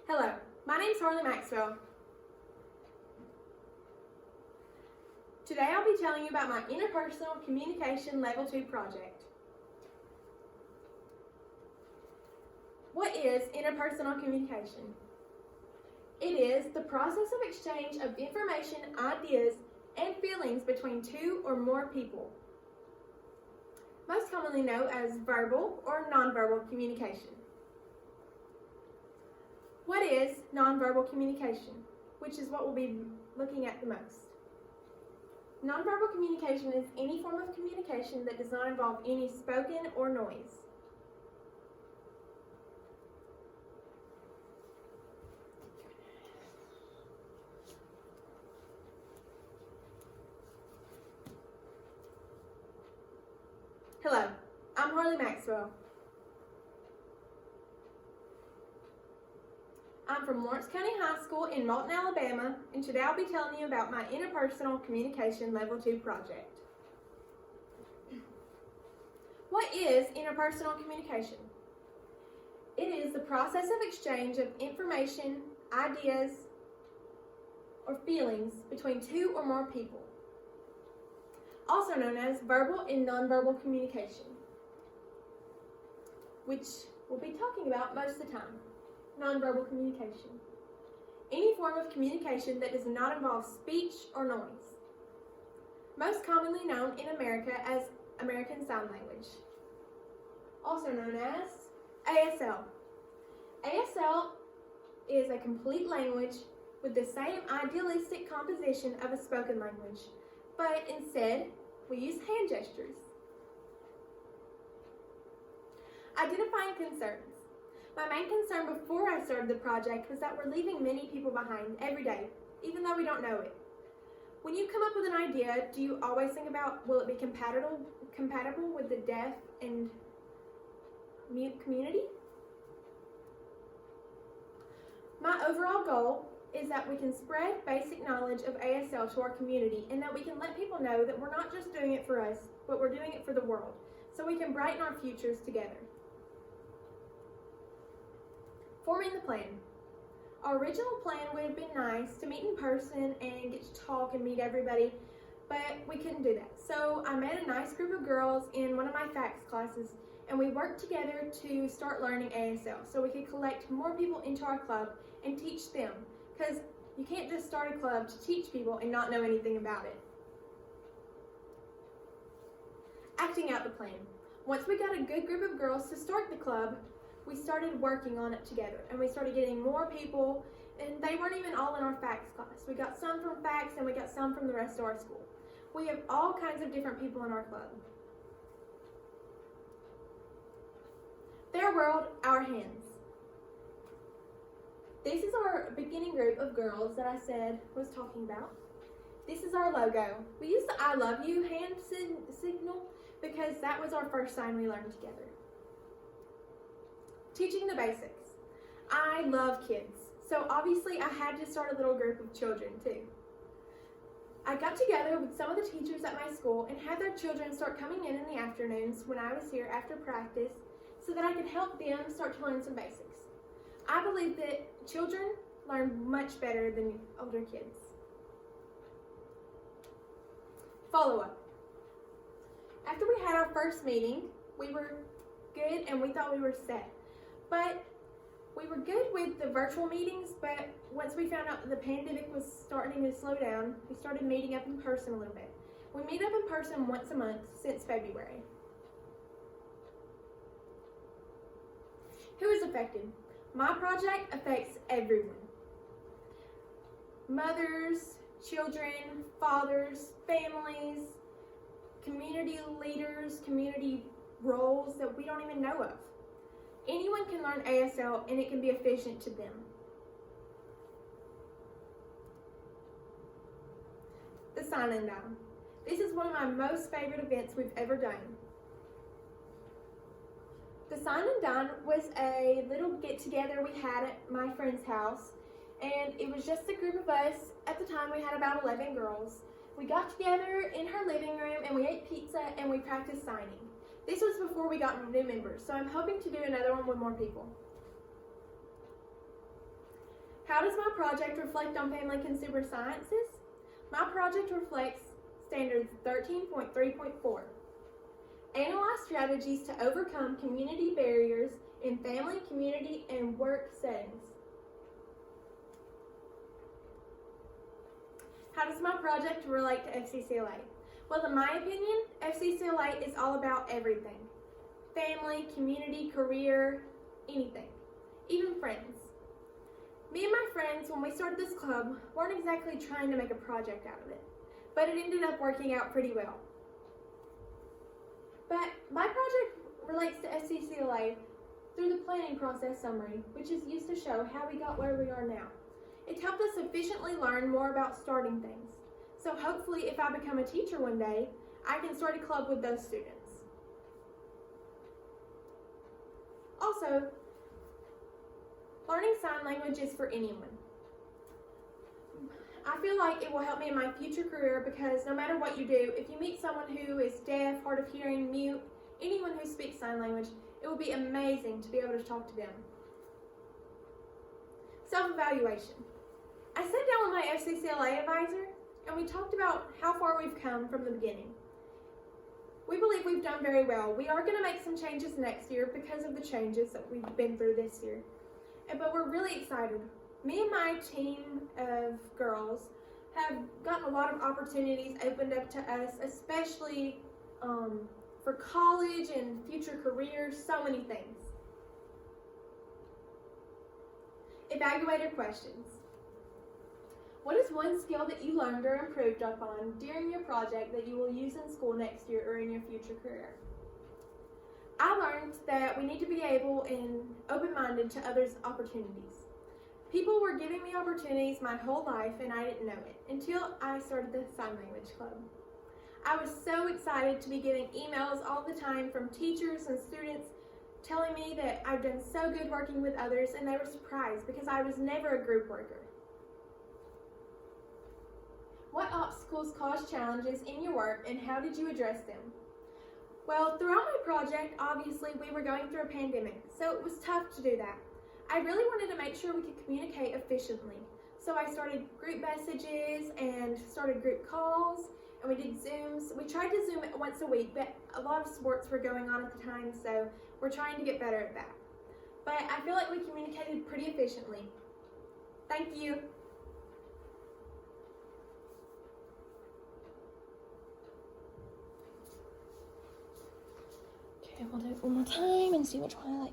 Hello, my name is Harley Maxwell. Today I'll be telling you about my Interpersonal Communication Level 2 project. What is interpersonal communication? It is the process of exchange of information, ideas, and feelings between two or more people, most commonly known as verbal or nonverbal communication. What is nonverbal communication, which is what we'll be looking at the most? Nonverbal communication is any form of communication that does not involve any spoken or noise. Hello, I'm Harley Maxwell. I'm from Lawrence County High School in Moulton, Alabama, and today I'll be telling you about my Interpersonal Communication Level 2 project. What is interpersonal communication? It is the process of exchange of information, ideas, or feelings between two or more people, also known as verbal and nonverbal communication, which we'll be talking about most of the time. Nonverbal communication. Any form of communication that does not involve speech or noise. Most commonly known in America as American Sign Language. Also known as ASL. ASL is a complete language with the same idealistic composition of a spoken language, but instead we use hand gestures. Identifying concerns. My main concern before I started the project was that we're leaving many people behind every day, even though we don't know it. When you come up with an idea, do you always think about, will it be compatible with the deaf and mute community? My overall goal is that we can spread basic knowledge of ASL to our community and that we can let people know that we're not just doing it for us, but we're doing it for the world, so we can brighten our futures together. Forming the plan. Our original plan would have been nice to meet in person and get to talk and meet everybody, but we couldn't do that. So I met a nice group of girls in one of my FACS classes, and we worked together to start learning ASL so we could collect more people into our club and teach them, because you can't just start a club to teach people and not know anything about it. Acting out the plan. Once we got a good group of girls to start the club, we started working on it together, and we started getting more people, and they weren't even all in our FACS class. We got some from FACS, and we got some from the rest of our school. We have all kinds of different people in our club. Their world, our hands. This is our beginning group of girls that I said was talking about. This is our logo. We used the I love you hand signal because that was our first sign we learned together. Teaching the basics. I love kids, so obviously I had to start a little group of children too. I got together with some of the teachers at my school and had their children start coming in the afternoons when I was here after practice so that I could help them start to learn some basics. I believe that children learn much better than older kids. Follow-up. After we had our first meeting, we were good and we thought we were set. But we were good with the virtual meetings, but once we found out that the pandemic was starting to slow down, we started meeting up in person a little bit. We meet up in person once a month since February. Who is affected? My project affects everyone. Mothers, children, fathers, families, community leaders, community roles that we don't even know of. Anyone can learn ASL and it can be efficient to them. The Sign and Dine. This is one of my most favorite events we've ever done. The Sign and Dine was a little get-together we had at my friend's house, and it was just a group of us. At the time we had about 11 girls. We got together in her living room and we ate pizza and we practiced signing. This was before we got new members, so I'm hoping to do another one with more people. How does my project reflect on family consumer sciences? My project reflects standards 13.3.4. Analyze strategies to overcome community barriers in family, community, and work settings. How does my project relate to FCCLA? Well, in my opinion, FCCLA is all about everything. Family, community, career, anything. Even friends. Me and my friends, when we started this club, weren't exactly trying to make a project out of it, but it ended up working out pretty well. But my project relates to FCCLA through the planning process summary, which is used to show how we got where we are now. It helped us efficiently learn more about starting things. So hopefully if I become a teacher one day, I can start a club with those students. Also, learning sign language is for anyone. I feel like it will help me in my future career because no matter what you do, if you meet someone who is deaf, hard of hearing, mute, anyone who speaks sign language, it will be amazing to be able to talk to them. Self-evaluation. I sat down with my FCCLA advisor and we talked about how far we've come from the beginning. We believe we've done very well. We are going to make some changes next year because of the changes that we've been through this year. But we're really excited. Me and my team of girls have gotten a lot of opportunities opened up to us, especially for college and future careers, so many things. Evaluator questions. What is one skill that you learned or improved upon during your project that you will use in school next year or in your future career? I learned that we need to be able and open-minded to others' opportunities. People were giving me opportunities my whole life and I didn't know it until I started the Sign Language Club. I was so excited to be getting emails all the time from teachers and students telling me that I've done so good working with others, and they were surprised because I was never a group worker. What obstacles caused challenges in your work and how did you address them? Well, throughout my project, obviously we were going through a pandemic, so it was tough to do that. I really wanted to make sure we could communicate efficiently. So I started group messages and started group calls, and we did Zooms. We tried to Zoom once a week, but a lot of sports were going on at the time, so we're trying to get better at that. But I feel like we communicated pretty efficiently. Thank you. Okay, we'll do it one more time and see which one I like.